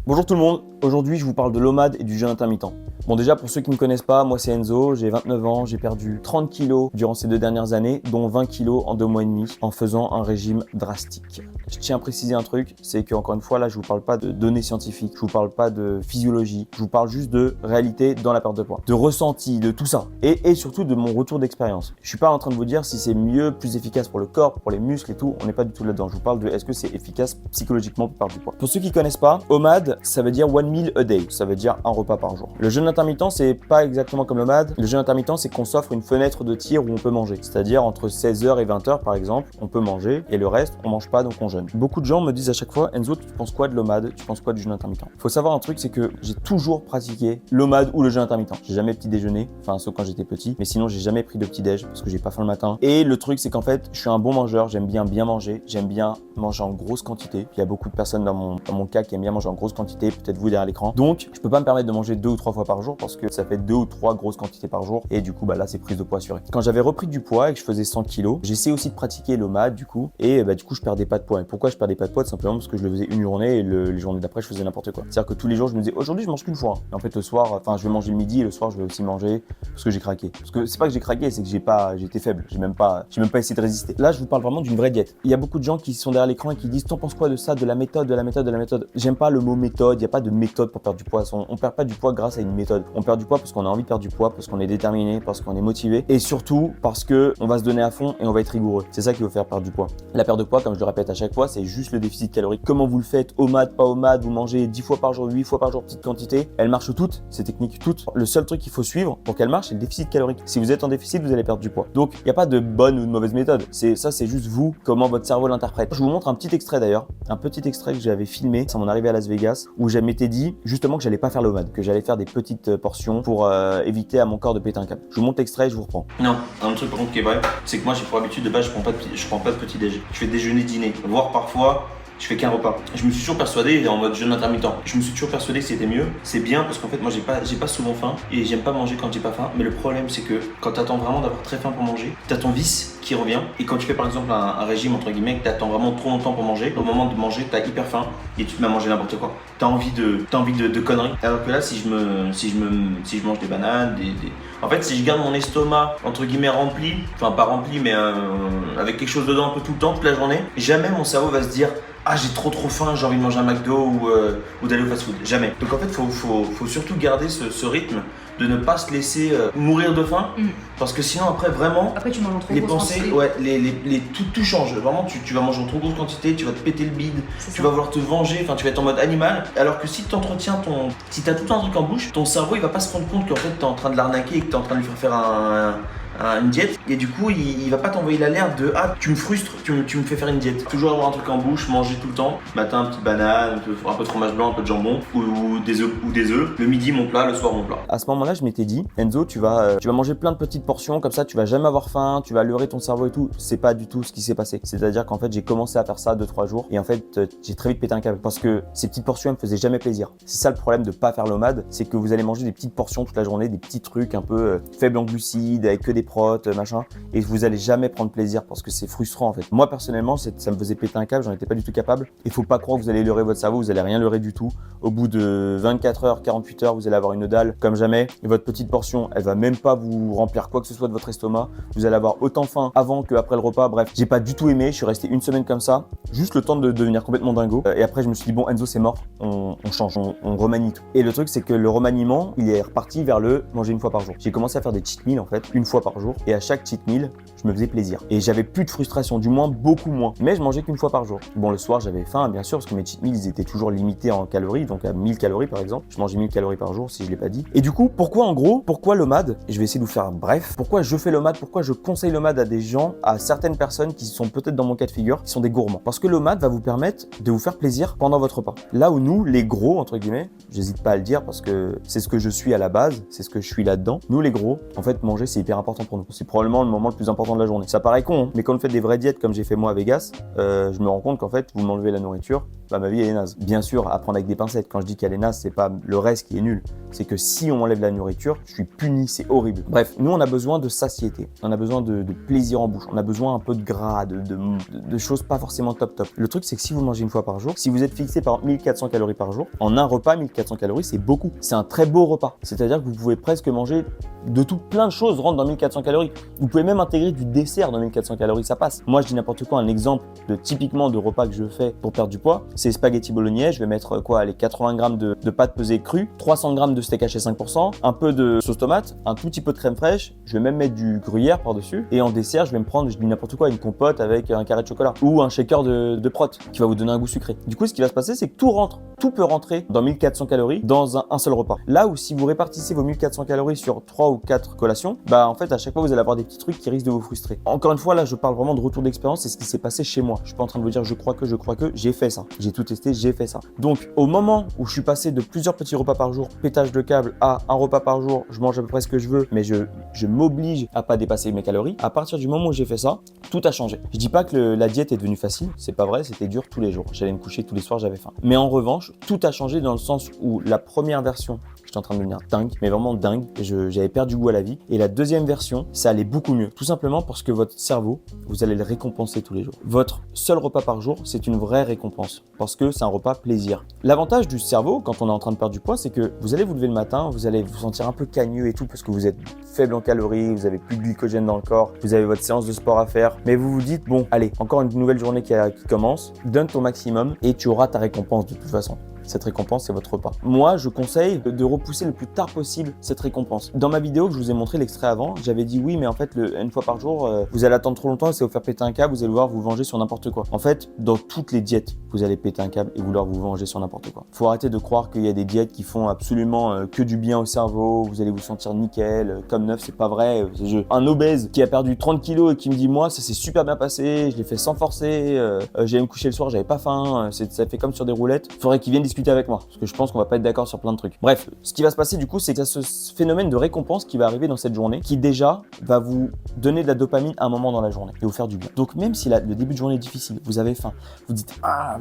Bonjour tout le monde, aujourd'hui je vous parle de l'OMAD et du jeûne intermittent. Bon déjà pour ceux qui ne me connaissent pas, moi c'est Enzo, j'ai 29 ans, j'ai perdu 30 kilos durant ces 2 dernières années, dont 20 kilos en 2 mois et demi en faisant un régime drastique. Je tiens à préciser un truc, c'est qu'encore une fois là je vous parle pas de données scientifiques, je vous parle pas de physiologie, je vous parle juste de réalité dans la perte de poids, de ressenti, de tout ça et surtout de mon retour d'expérience. Je suis pas en train de vous dire si c'est mieux, plus efficace pour le corps, pour les muscles et tout, on n'est pas du tout là-dedans. Je vous parle de est-ce que c'est efficace psychologiquement pour perdre du poids. Pour ceux qui connaissent pas, OMAD ça veut dire one meal a day, ça veut dire un repas par jour. Le jeûne intermittent c'est pas exactement comme l'OMAD. Le jeûne intermittent c'est qu'on s'offre une fenêtre de tir où on peut manger, c'est-à-dire entre 16h et 20h par exemple, on peut manger et le reste on mange pas donc on jeûne. Beaucoup de gens me disent à chaque fois Enzo, tu penses quoi de l'OMAD, tu penses quoi du jeûne intermittent? Faut savoir un truc, c'est que j'ai toujours pratiqué l'OMAD ou le jeûne intermittent. J'ai jamais petit déjeuner, enfin sauf quand j'étais petit, mais sinon j'ai jamais pris de petit déj parce que j'ai pas faim le matin. Et le truc c'est qu'en fait je suis un bon mangeur, j'aime bien manger, j'aime bien manger en grosse quantité. Il y a beaucoup de personnes dans mon cas qui aiment bien manger en grosse quantité, peut-être vous derrière l'écran. Donc je peux pas me permettre de manger 2 ou 3 fois par jour parce que ça fait 2 ou 3 grosses quantités par jour et du coup bah là c'est prise de poids assurée. Quand j'avais repris du poids et que je faisais 100 kilos, j'essayais aussi de pratiquer l'OMAD du coup et du coup je perdais pas de poids. Et pourquoi je perdais pas de poids? Tout simplement parce que je le faisais une journée et les journées d'après je faisais n'importe quoi. C'est-à-dire que tous les jours je me disais aujourd'hui je mange qu'une fois. Et en fait le soir, enfin je vais manger le midi et le soir je vais aussi manger parce que j'ai craqué. Parce que c'est pas que j'ai craqué, c'est que j'étais faible. J'ai même pas essayé de résister. Là je vous parle vraiment d'une vraie diète. Il y a beaucoup de gens qui sont derrière l'écran et qui disent t'en penses quoi de ça, de la méthode, de la méthode, de la méthode. J'aime pas le mot méthode. Il y a pas de méthode pour perdre du poids. On perd pas du poids grâce à une méthode. On perd du poids parce qu'on a envie de perdre du poids, parce qu'on est déterminé, parce qu'on est motivé et surtout parce que on va se donner à fond et on va être rigoureux. C'est ça qui va faire perdre du poids. La perte de poids, comme je le répète à chaque fois, c'est juste le déficit calorique. Comment vous le faites, OMAD, pas OMAD, vous mangez 10 fois par jour, 8 fois par jour, petite quantité. Elles marchent toutes, ces techniques toutes. Le seul truc qu'il faut suivre pour qu'elles marchent, c'est le déficit calorique. Si vous êtes en déficit, vous allez perdre du poids. Donc, il n'y a pas de bonne ou de mauvaise méthode. C'est juste vous, comment votre cerveau l'interprète. Je vous montre un petit extrait d'ailleurs, un petit extrait que j'avais filmé à mon arrivée à Las Vegas, où je m'étais dit justement que j'allais pas faire l'OMAD, que j'allais faire des petites portions pour éviter à mon corps de péter un câble. Je vous montre l'extrait et je vous reprends. Non, un truc par contre qui est vrai, c'est que moi j'ai pour habitude de base, je prends pas de petit déj. Je fais déjeuner, dîner, voire parfois je fais qu'un repas. Je me suis toujours persuadé, en mode jeûne intermittent, je me suis toujours persuadé que c'était mieux. C'est bien parce qu'en fait moi j'ai pas souvent faim et j'aime pas manger quand j'ai pas faim. Mais le problème c'est que quand t'attends vraiment d'avoir très faim pour manger, t'as ton vice qui revient. Et quand tu fais par exemple un régime entre guillemets, que t'attends vraiment trop longtemps pour manger, au moment de manger t'as hyper faim et tu te mets à manger n'importe quoi. T'as envie de conneries. Alors que là si je mange des bananes, en fait si je garde mon estomac entre guillemets rempli, enfin pas rempli mais avec quelque chose dedans un peu tout le temps, toute la journée, jamais mon cerveau va se dire ah j'ai trop faim, j'ai envie de manger un McDo ou d'aller au fast-food. Jamais. Donc en fait faut surtout garder ce rythme de ne pas se laisser mourir de faim parce que sinon après vraiment après tu manges en trop les grosse pensées quantité. Ouais tout change. Vraiment tu vas manger en trop grosse quantité, tu vas te péter le bide, tu vas vouloir te venger, enfin tu vas être en mode animal. Alors que si tu entretiens si t'as tout un truc en bouche, ton cerveau il va pas se rendre compte qu'en fait t'es en train de l'arnaquer et que t'es en train de lui faire une diète et du coup il va pas t'envoyer l'alerte de ah tu me frustres, tu me fais faire une diète. Toujours avoir un truc en bouche, manger tout le temps. Matin petite banane, un peu de fromage blanc, un peu de jambon ou des œufs. Le midi mon plat, le soir mon plat. À ce moment-là je m'étais dit Enzo tu vas manger plein de petites portions comme ça, tu vas jamais avoir faim, tu vas leurrer ton cerveau et tout. C'est pas du tout ce qui s'est passé. C'est-à-dire qu'en fait j'ai commencé à faire ça 2-3 jours et en fait j'ai très vite pété un câble parce que ces petites portions elles me faisaient jamais plaisir. C'est ça le problème de pas faire l'OMAD, c'est que vous allez manger des petites portions toute la journée, des petits trucs un peu faibles en glucides avec que des protes, machin, et vous allez jamais prendre plaisir parce que c'est frustrant en fait. Moi personnellement, ça me faisait péter un câble, j'en étais pas du tout capable. Il faut pas croire que vous allez leurrer votre cerveau, vous allez rien leurrer du tout. Au bout de 24 heures, 48 heures, vous allez avoir une dalle comme jamais et votre petite portion, elle va même pas vous remplir quoi que ce soit de votre estomac. Vous allez avoir autant faim avant qu'après le repas. Bref, j'ai pas du tout aimé, je suis resté une semaine comme ça, juste le temps de devenir complètement dingo. Et après je me suis dit bon Enzo c'est mort, on change, on remanie tout. Et le truc c'est que le remaniement, il est reparti vers le manger une fois par jour. J'ai commencé à faire des cheat meals en fait, une fois par jour et à chaque cheat meal, je me faisais plaisir. Et j'avais plus de frustration, du moins beaucoup moins. Mais je mangeais qu'une fois par jour. Bon, le soir, j'avais faim, bien sûr, parce que mes cheat meals, ils étaient toujours limités en calories, donc à 1000 calories par exemple. Je mangeais 1000 calories par jour, si je l'ai pas dit. Et du coup, pourquoi l'OMAD? Et je vais essayer de vous faire un bref. Pourquoi je fais l'OMAD? Pourquoi je conseille l'OMAD à des gens, à certaines personnes qui sont peut-être dans mon cas de figure, qui sont des gourmands? Parce que l'OMAD va vous permettre de vous faire plaisir pendant votre repas. Là où nous, les gros, entre guillemets, j'hésite pas à le dire parce que c'est ce que je suis à la base, c'est ce que je suis là-dedans. Nous, les gros, en fait, manger, c'est hyper important intéressant pour nous. C'est probablement le moment le plus important de la journée. Ça paraît con, hein, mais quand vous faites des vraies diètes comme j'ai fait moi à Vegas, je me rends compte qu'en fait, vous m'enlevez la nourriture, bah, ma vie elle est naze. Bien sûr, à prendre avec des pincettes. Quand je dis qu'elle est naze, c'est pas le reste qui est nul. C'est que si on m'enlève la nourriture, je suis puni, c'est horrible. Bref, nous on a besoin de satiété, on a besoin de plaisir en bouche, on a besoin un peu de gras, de choses pas forcément top. Le truc c'est que si vous mangez une fois par jour, si vous êtes fixé par 1400 calories par jour, en un repas 1400 calories c'est beaucoup. C'est un très beau repas. C'est-à-dire que vous pouvez presque manger de tout, plein de choses rentrent dans 1400 calories. Vous pouvez même intégrer du dessert dans 1400 calories, ça passe. Moi je dis n'importe quoi, un exemple typiquement de repas que je fais pour perdre du poids, c'est spaghetti bolognaise. Je vais mettre quoi, les 80 grammes de pâtes pesées crues, 300 grammes de steak haché 5%, un peu de sauce tomate, un tout petit peu de crème fraîche, je vais même mettre du gruyère par-dessus, et en dessert je vais me prendre, je dis n'importe quoi, une compote avec un carré de chocolat ou un shaker de prot qui va vous donner un goût sucré. Du coup ce qui va se passer c'est que tout peut rentrer dans 1400 calories dans un seul repas. Là où si vous répartissez vos 1400 calories sur 3 ou 4 collations, bah en fait à chaque fois vous allez avoir des petits trucs qui risquent de vous frustrer. Encore une fois là je parle vraiment de retour d'expérience, c'est ce qui s'est passé chez moi. Je suis pas en train de vous dire je crois que, j'ai fait ça. J'ai tout testé, j'ai fait ça. Donc au moment où je suis passé de plusieurs petits repas par jour, pétage de câble, à un repas par jour, je mange à peu près ce que je veux, mais je m'oblige à pas dépasser mes calories. À partir du moment où j'ai fait ça, tout a changé. Je dis pas que la diète est devenue facile, c'est pas vrai, c'était dur tous les jours. J'allais me coucher tous les soirs, j'avais faim. Mais en revanche, tout a changé dans le sens où la première version, j'étais en train de devenir dingue, mais vraiment dingue. J'avais perdu goût à la vie. Et la deuxième version, ça allait beaucoup mieux. Tout simplement parce que votre cerveau, vous allez le récompenser tous les jours. Votre seul repas par jour, c'est une vraie récompense parce que c'est un repas plaisir. L'avantage du cerveau, quand on est en train de perdre du poids, c'est que vous allez vous lever le matin, vous allez vous sentir un peu cagneux et tout parce que vous êtes faible en calories, vous avez plus de glycogène dans le corps, vous avez votre séance de sport à faire, mais vous vous dites, bon, allez, encore une nouvelle journée qui commence, donne ton maximum et tu auras ta récompense de toute façon. Cette récompense, c'est votre repas. Moi, je conseille de repousser le plus tard possible cette récompense. Dans ma vidéo que je vous ai montré l'extrait avant, j'avais dit oui, mais en fait, une fois par jour, vous allez attendre trop longtemps et ça va vous faire péter un câble, vous allez voir vous venger sur n'importe quoi. En fait, dans toutes les diètes, vous allez péter un câble et vouloir vous venger sur n'importe quoi. Faut arrêter de croire qu'il y a des diètes qui font absolument que du bien au cerveau, vous allez vous sentir nickel, comme neuf, c'est pas vrai. Un obèse qui a perdu 30 kilos et qui me dit moi, ça s'est super bien passé, je l'ai fait sans forcer, j'allais me coucher le soir, j'avais pas faim, ça fait comme sur des roulettes. Faudrait qu'il vienne discuter avec moi parce que je pense qu'on va pas être d'accord sur plein de trucs. Bref, ce qui va se passer du coup, c'est que ce phénomène de récompense qui va arriver dans cette journée qui déjà va vous donner de la dopamine à un moment dans la journée et vous faire du bien. Donc même si le début de journée est difficile, vous avez faim, vous dites ah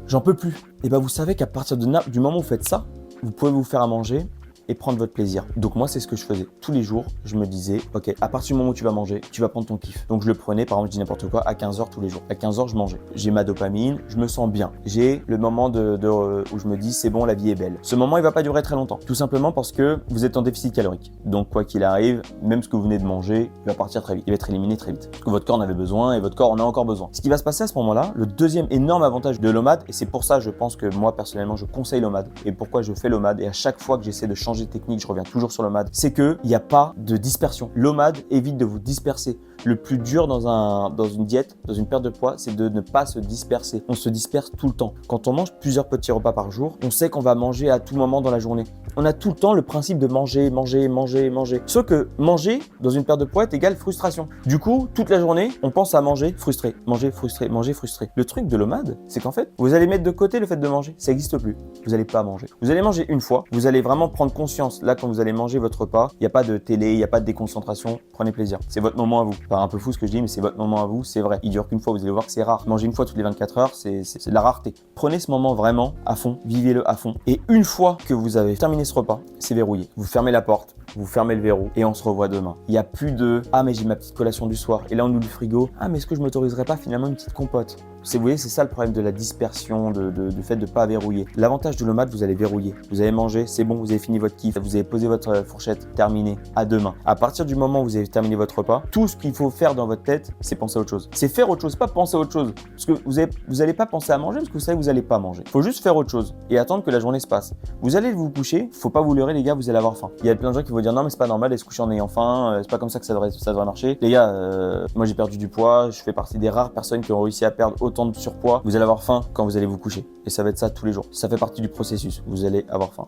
j'en peux plus, et ben vous savez qu'à partir du moment où vous faites ça, vous pouvez vous faire à manger et prendre votre plaisir. Donc moi c'est ce que je faisais tous les jours. Je me disais ok, à partir du moment où tu vas manger, tu vas prendre ton kiff. Donc je le prenais, par exemple je dis n'importe quoi, à 15h tous les jours. À 15h je mangeais, j'ai ma dopamine, je me sens bien, j'ai le moment où je me dis c'est bon, la vie est belle. Ce moment il va pas durer très longtemps, tout simplement parce que vous êtes en déficit calorique. Donc quoi qu'il arrive, même ce que vous venez de manger, il va partir très vite, il va être éliminé très vite, parce que votre corps en avait besoin et votre corps en a encore besoin. Ce qui va se passer à ce moment-là, le deuxième énorme avantage de l'OMAD, et c'est pour ça je pense que moi personnellement je conseille l'OMAD, et pourquoi je fais l'OMAD, et à chaque fois que j'essaie de changer de technique, je reviens toujours sur l'OMAD, c'est qu'il n'y a pas de dispersion. L'OMAD évite de vous disperser. Le plus dur dans une diète, dans une perte de poids, c'est de ne pas se disperser. On se disperse tout le temps. Quand on mange plusieurs petits repas par jour, on sait qu'on va manger à tout moment dans la journée. On a tout le temps le principe de manger. Sauf que manger dans une perte de poids est égal frustration. Du coup, toute la journée, on pense à manger frustré. Manger frustré. Le truc de l'OMAD, c'est qu'en fait, vous allez mettre de côté le fait de manger. Ça n'existe plus. Vous n'allez pas manger. Vous allez manger une fois. Vous allez vraiment prendre conscience. Là, quand vous allez manger votre repas, il n'y a pas de télé, il n'y a pas de déconcentration. Prenez plaisir. C'est votre moment à vous. C'est un peu fou ce que je dis, mais c'est votre moment à vous. C'est vrai. Il dure qu'une fois. Vous allez voir que c'est rare. Manger une fois toutes les 24 heures, c'est de la rareté. Prenez ce moment vraiment à fond. Vivez-le à fond. Et une fois que vous avez terminé ce repas, c'est verrouillé. Vous fermez la porte, vous fermez le verrou et on se revoit demain. Il n'y a plus de « Ah, mais j'ai ma petite collation du soir » et là on ouvre le frigo. « Ah, mais est-ce que je m'autoriserais pas finalement une petite compote ?» Vous voyez, c'est ça le problème de la dispersion, du fait de ne pas verrouiller. L'avantage de l'OMAD, vous allez verrouiller. Vous avez mangé, c'est bon, vous avez fini votre kiff, vous avez posé votre fourchette, terminé, à demain. À partir du moment où vous avez terminé votre repas, tout ce qu'il faut faire dans votre tête, c'est penser à autre chose. C'est faire autre chose, pas penser à autre chose. Parce que vous n'allez pas penser à manger parce que vous savez que vous n'allez pas manger. Il faut juste faire autre chose et attendre que la journée se passe. Vous allez vous coucher, faut pas vous leurrer les gars, vous allez avoir faim. Il y a plein de gens qui vont dire non mais c'est pas normal d'aller se coucher en ayant faim, c'est pas comme ça que ça devrait marcher. Les gars, moi j'ai perdu du poids, je fais partie des rares personnes qui ont réussi à perdre autant de surpoids. Vous allez avoir faim quand vous allez vous coucher et ça va être ça tous les jours. Ça fait partie du processus, vous allez avoir faim.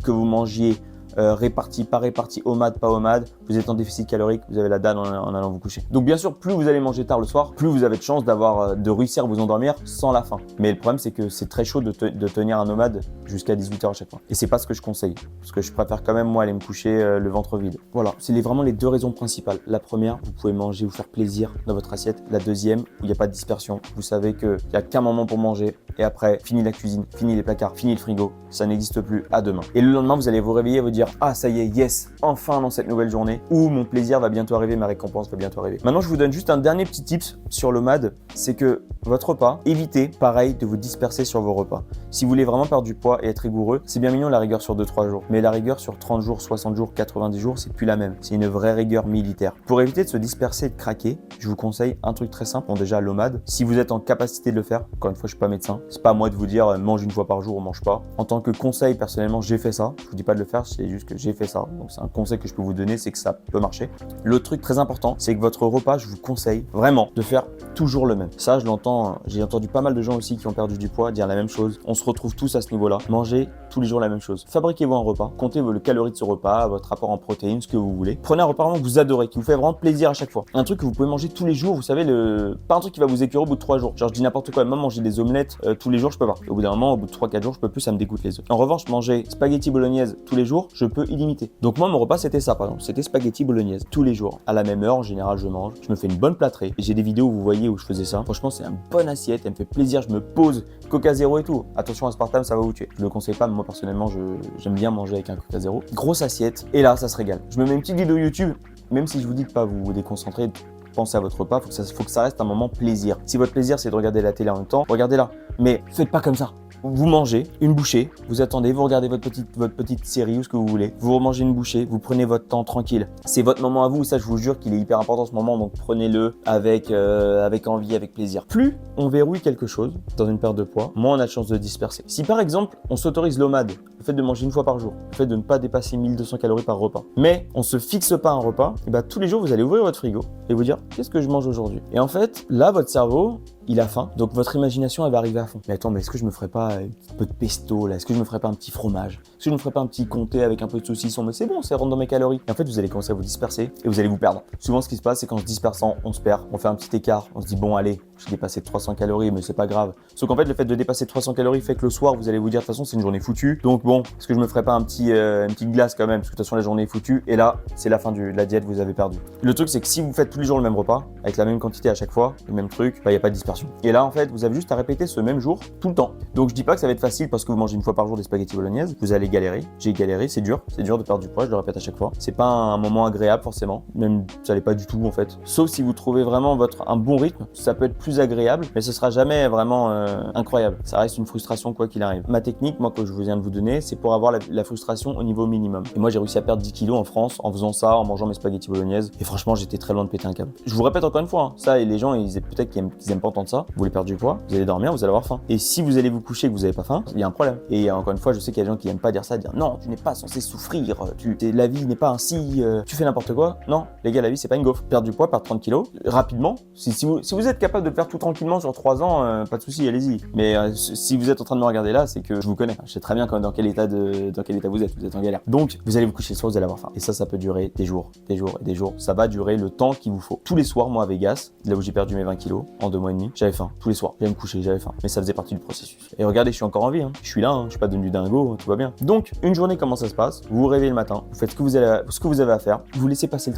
Que vous mangiez réparti, pas réparti, OMAD, pas OMAD, vous êtes en déficit calorique, vous avez la dalle en allant vous coucher. Donc bien sûr, plus vous allez manger tard le soir, plus vous avez de chances de réussir à vous endormir sans la faim. Mais le problème, c'est que c'est très chaud de tenir un OMAD jusqu'à 18h à chaque fois. Et c'est pas ce que je conseille, parce que je préfère quand même moi aller me coucher le ventre vide. Voilà, c'est vraiment les deux raisons principales. La première, vous pouvez manger, vous faire plaisir dans votre assiette. La deuxième, il n'y a pas de dispersion. Vous savez qu'il n'y a qu'un moment pour manger et après, fini la cuisine, fini les placards, fini le frigo, ça n'existe plus, à demain. Et le lendemain, vous allez vous réveiller et vous dire « Ah, ça y est, yes, enfin dans cette nouvelle journée où mon plaisir va bientôt arriver, ma récompense va bientôt arriver. » Maintenant, je vous donne juste un dernier petit tips sur l'OMAD, c'est que votre repas, évitez, pareil, de vous disperser sur vos repas. Si vous voulez vraiment perdre du poids et être rigoureux, c'est bien mignon la rigueur sur 2-3 jours. Mais la rigueur sur 30 jours, 60 jours, 90 jours, c'est plus la même. C'est une vraie rigueur militaire. Pour éviter de se disperser et de craquer, je vous conseille un truc très simple. Bon, déjà, l'OMAD, si vous êtes en capacité de le faire, encore une fois, je suis pas médecin, c'est pas à moi de vous dire mange une fois par jour ou mange pas. En tant que conseil, personnellement, j'ai fait ça. Je vous dis pas de le faire, c'est juste que j'ai fait ça. Donc c'est un conseil que je peux vous donner, c'est que ça peut marcher. L'autre truc très important, c'est que votre repas, je vous conseille vraiment de faire toujours le même. Ça, je l'entends, j'ai entendu pas mal de gens aussi qui ont perdu du poids dire la même chose. On se retrouve tous à ce niveau-là. Mangez tous les jours la même chose. Fabriquez-vous un repas, comptez le calorie de ce repas, votre rapport en protéines, ce que vous voulez. Prenez un repas vraiment que vous adorez, qui vous fait vraiment plaisir à chaque fois. Un truc que vous pouvez manger tous les jours, vous savez, pas un truc qui va vous écœurer au bout de 3 jours. Genre, je dis n'importe quoi, même manger des omelettes tous les jours, je peux pas. Au bout d'un moment, au bout de 3-4 jours, je peux plus, ça me dégoûte les œufs. En revanche, manger spaghetti bolognaise tous les jours, je peux illimiter. Donc moi, mon repas, c'était ça, par exemple. C'était spaghetti bolognaise tous les jours. À la même heure, en général, je mange. Je me fais une bonne plâtrée. Et j'ai des vidéos où vous voyez où je faisais ça. Franchement, c'est une bonne assiette, elle me fait plaisir, je me pose, Coca zéro et tout. Attention, aspartame, ça va vous tuer. Je le conseille pas, mais moi, personnellement, j'aime bien manger avec un Coca zéro. Grosse assiette. Et là, ça se régale. Je me mets une petite vidéo YouTube, même si je vous dis de pas vous déconcentrer, pensez à votre repas, faut que ça reste un moment plaisir. Si votre plaisir, c'est de regarder la télé en même temps, regardez-la. Mais faites pas comme ça. Vous mangez une bouchée, vous attendez, vous regardez votre petite série ou ce que vous voulez. Vous remangez une bouchée, vous prenez votre temps tranquille. C'est votre moment à vous, ça je vous jure qu'il est hyper important ce moment, donc prenez-le avec envie, avec plaisir. Plus on verrouille quelque chose dans une perte de poids, moins on a de chances de disperser. Si par exemple, on s'autorise l'OMAD, le fait de manger une fois par jour, le fait de ne pas dépasser 1200 calories par repas, mais on se fixe pas un repas, et bah tous les jours vous allez ouvrir votre frigo et vous dire qu'est-ce que je mange aujourd'hui. Et en fait, là votre cerveau, il a faim, donc votre imagination elle va arriver à fond. Mais attends, mais est-ce que je me ferais pas un peu de pesto là? Est-ce que je me ferais pas un petit fromage? Est-ce que je me ferais pas un petit comté avec un peu de saucisson? Mais c'est bon, ça rentre dans mes calories. Et en fait, vous allez commencer à vous disperser et vous allez vous perdre. Souvent, ce qui se passe, c'est qu'en se dispersant, on se perd, on fait un petit écart, on se dit bon allez, j'ai dépassé 300 calories, mais c'est pas grave. Sauf qu'en fait, le fait de dépasser 300 calories fait que le soir, vous allez vous dire de toute façon, c'est une journée foutue. Donc bon, est-ce que je me ferais pas une petite glace quand même? Parce que de toute façon, la journée est foutue. Et là, c'est la fin de la diète, vous avez perdu. Le truc, c'est que si vous faites tous les jours le même repas, avec la même quantité à chaque fois, le même truc, bah, y a pas de dispersion. Et là, en fait, vous avez juste à répéter ce même jour tout le temps. Donc je dis pas que ça va être facile parce que vous mangez une fois par jour des spaghettis bolognaise, vous allez galérer. J'ai galéré, c'est dur de perdre du poids, je le répète à chaque fois. C'est pas un moment agréable forcément, même ça l'est pas du tout en fait. Sauf si vous trouvez vraiment un bon rythme, ça peut être plus agréable, mais ce sera jamais vraiment incroyable. Ça reste une frustration quoi qu'il arrive. Ma technique, moi que je viens de vous donner, c'est pour avoir la frustration au niveau minimum. Et moi j'ai réussi à perdre 10 kilos en France en faisant ça, en mangeant mes spaghettis bolognaise. Et franchement j'étais très loin de péter un câble. Je vous répète encore une fois, hein, ça et les gens peut-être qu'ils aiment pas entendre ça. Vous voulez perdre du poids, vous allez dormir, vous allez avoir faim. Et si vous allez vous coucher et que vous avez pas faim, il y a un problème. Et encore une fois, je sais qu'il y a des gens qui aiment pas dire ça, dire non, tu n'es pas censé souffrir, la vie n'est pas ainsi, tu fais n'importe quoi. Non, les gars, la vie c'est pas une gaufre. Perdre du poids, perdre 30 kilos, rapidement. Si vous êtes capable de le faire tout tranquillement sur 3 ans, pas de souci, allez-y. Mais si vous êtes en train de me regarder là, c'est que je vous connais. Je sais très bien dans quel état vous êtes en galère. Donc, vous allez vous coucher le soir, vous allez avoir faim. Et ça peut durer des jours et des jours. Ça va durer le temps qu'il vous faut. Tous les soirs, moi à Vegas, là où j'ai perdu mes 20 kilos en 2 mois et demi, j'avais faim. Tous les soirs, j'allais me coucher, j'avais faim. Mais ça faisait partie du processus. Et regardez, je suis encore en vie. Je suis là, je suis pas devenu dingo, tout va bien. Donc, une journée, comment ça se passe? Vous vous réveillez le matin, vous faites ce que vous avez à faire, vous laissez passer le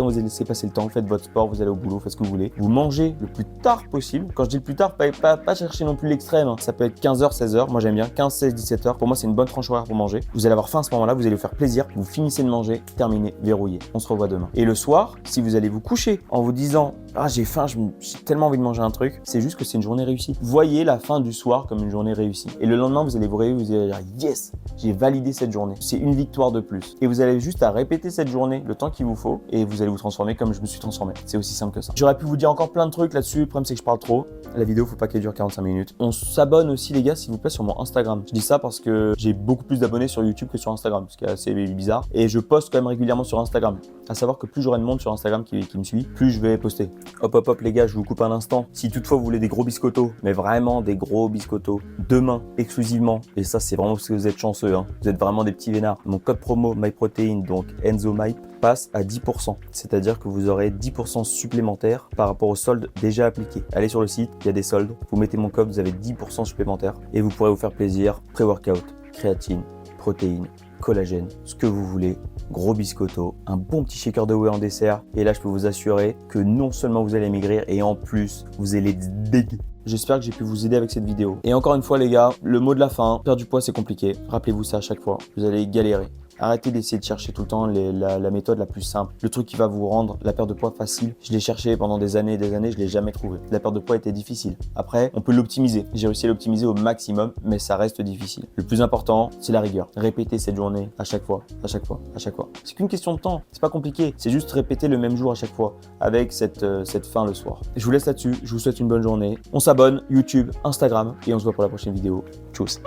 temps, vous faites votre sport, vous allez au boulot, faites ce que vous voulez. Vous mangez le plus tard possible. Quand je dis le plus tard, pas chercher non plus l'extrême. Ça peut être 15h, 16h. Moi, j'aime bien 15, 16, 17h. Pour moi, c'est une bonne tranche horaire pour manger. Vous allez avoir faim à ce moment-là, vous allez vous faire plaisir. Vous finissez de manger, terminé, verrouillé. On se revoit demain. Et le soir, si vous allez vous coucher en vous disant ah, j'ai faim, j'ai tellement envie de manger un truc, c'est juste que c'est une journée réussie. Voyez la fin du soir comme une journée réussie. Et le lendemain, vous allez vous réveiller, vous allez dire yes, j'ai validé cette journée. C'est une victoire de plus. Et vous allez juste à répéter cette journée le temps qu'il vous faut et vous allez vous transformer comme je me suis transformé. C'est aussi simple que ça. J'aurais pu vous dire encore plein de trucs là-dessus. Le problème, c'est que je parle trop. La vidéo, faut pas qu'elle dure 45 minutes. On s'abonne aussi, les gars, s'il vous plaît, sur mon Instagram. Je dis ça parce que j'ai beaucoup plus d'abonnés d'abonnés sur YouTube que sur Instagram, ce qui est assez bizarre. Et je poste quand même régulièrement sur Instagram. À savoir que plus j'aurai de monde sur Instagram qui me suit, plus je vais poster. Hop hop hop les gars, je vous coupe un instant. Si toutefois vous voulez des gros biscottos, mais vraiment des gros biscottos, demain exclusivement, et ça c'est vraiment parce que vous êtes chanceux, hein, vous êtes vraiment des petits vénards. Mon code promo MyProtein, donc EnzoMype, passe à 10%. C'est-à-dire que vous aurez 10% supplémentaires par rapport aux soldes déjà appliqués. Allez sur le site, il y a des soldes. Vous mettez mon code, vous avez 10% supplémentaires et vous pourrez vous faire plaisir. Pré-workout, créatine, protéines, collagène, ce que vous voulez. Gros biscotto, un bon petit shaker de whey en dessert. Et là, je peux vous assurer que non seulement vous allez maigrir et en plus, vous allez déguer. J'espère que j'ai pu vous aider avec cette vidéo. Et encore une fois les gars, le mot de la fin, perdre du poids c'est compliqué. Rappelez-vous ça à chaque fois, vous allez galérer. Arrêtez d'essayer de chercher tout le temps la méthode la plus simple, le truc qui va vous rendre la perte de poids facile. Je l'ai cherché pendant des années et des années, je ne l'ai jamais trouvé. La perte de poids était difficile. Après, on peut l'optimiser. J'ai réussi à l'optimiser au maximum, mais ça reste difficile. Le plus important, c'est la rigueur. Répétez cette journée à chaque fois, à chaque fois, à chaque fois. C'est qu'une question de temps, c'est pas compliqué. C'est juste répéter le même jour à chaque fois, avec cette fin le soir. Je vous laisse là-dessus, je vous souhaite une bonne journée. On s'abonne, YouTube, Instagram, et on se voit pour la prochaine vidéo. Tchuss.